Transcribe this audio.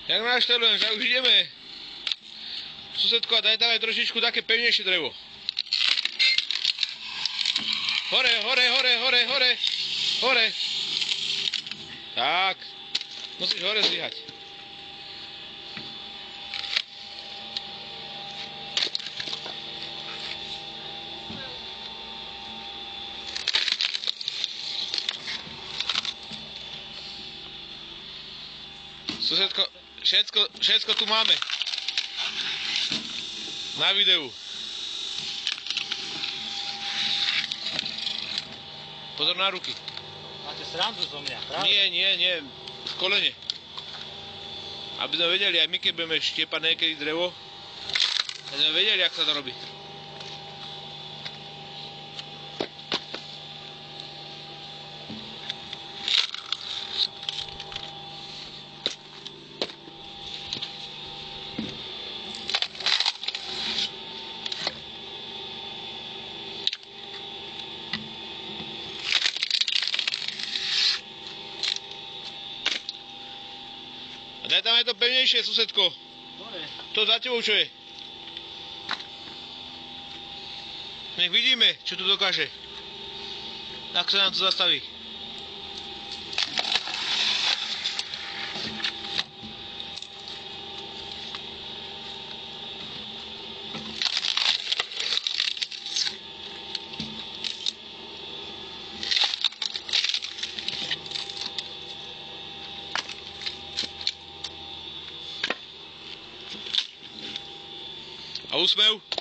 Jak naštelujem, že už ideme. Susedko, a daj tam aj trošičku také pevnejšie drevo. Hore, hore, hore, hore, hore. Hore. Tak. Musíš hore zdvíhať. Susedko, všetko tu máme. Na videu. Pozor na ruky. Máte srandu zo mňa, pravda? Nie. V kolene. Aby sme vedeli, aj my keď budeme štiepať niekedy drevo, aby sme vedeli, jak sa to robí. Daj tam aj to pevnejšie, susedko. Dobre. To za tebou čo je? Nech vidíme, čo tu dokáže. Tak sa nám to zastaví. A úsmev?